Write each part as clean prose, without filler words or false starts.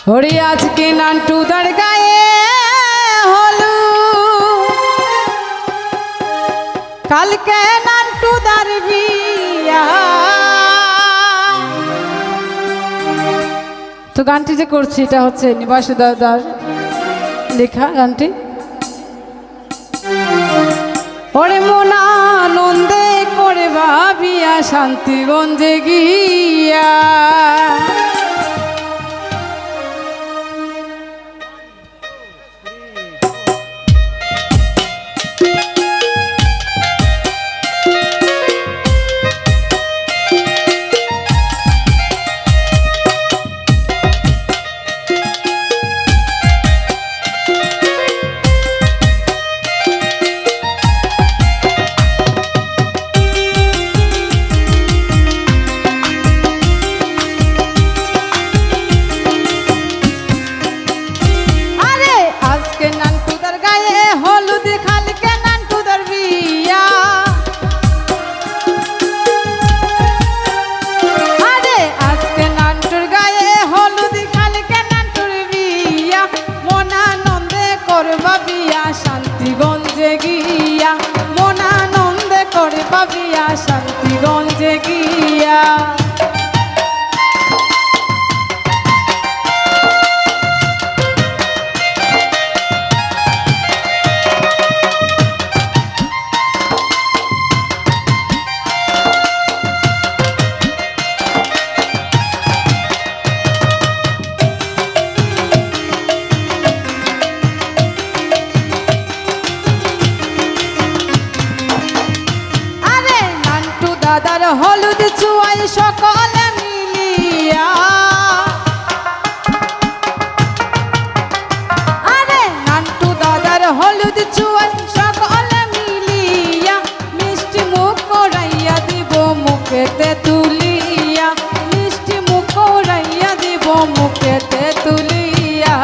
হরি আজকে নান্টুদার গায়ে হলু, কালকে নান্টুদার বিয়া। তো গানটি যে করছি এটা হচ্ছে নিবাসী দাদার লেখা গানটি। ওরে মন আনন্দে করে ভাবিয়া শান্তিগঞ্জে গিয়া, শান্তিগঞ্জে গিয়া মন আনন্দে করে পাবিয়া শান্তিগঞ্জে গিয়া। দাদার হলুদ চুয়াই সকলে মিলিয়া, আরে নান্টু দাদার হলুদ চুয়াই সকলে মিলিয়া, মিষ্টি মুখ করাইয়া দিব মুখেতে তুলিয়া, মিষ্টি মুখ করাইয়া দিব মুখেতে তুলিয়া।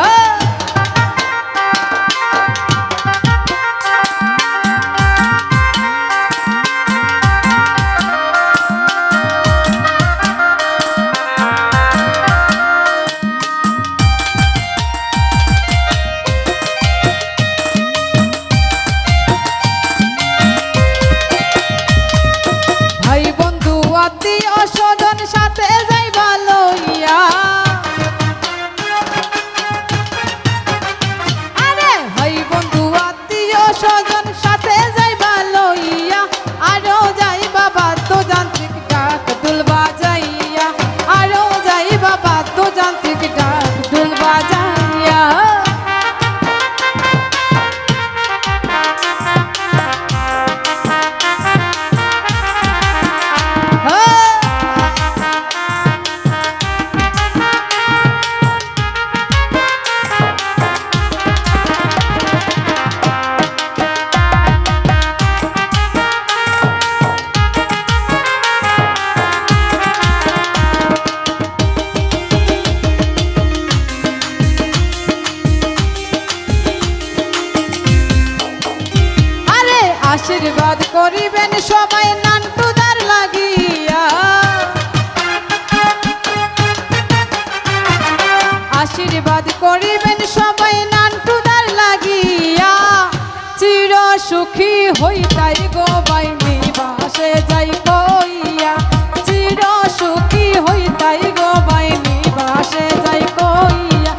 স্বজন সাথে যাইবা লইয়া, আরে ভাই বন্ধু আত্মীয় স্বজন সাথে যাইবা লইয়া, আরো যাইবা বাদ্যযান্ত্রিক ডাক দুল বাজাইয়া, আরো যাইবা বাদ্যযান্ত্রিক ডাক দুল বাজাইয়া। আশীর্বাদ করিবেন সবাই নান্টুদার লাগিয়া, আশীর্বাদ করিবেন সবাই নান্টুদার লাগিয়া, চির সুখী হইতাই গো বাই নিবাসে যাই কইয়া, চির সুখী হইতাই গো বাই নিবাসে যাই কইয়া।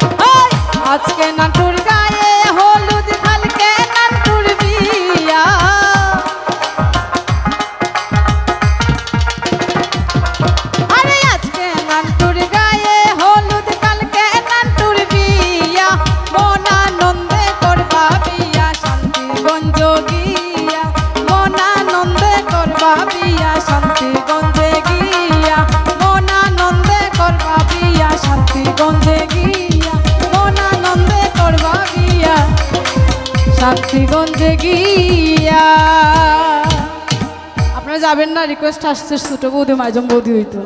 আজকে নান্টুর গায়ে হলুদ কালকে নান্টুর বিয়া, শান্তিগঞ্জে গিয়া। আপনারা যাবেন না? রিকোয়েস্ট আসছে ছোট বৌদি মাইজম বৌদি হইতো।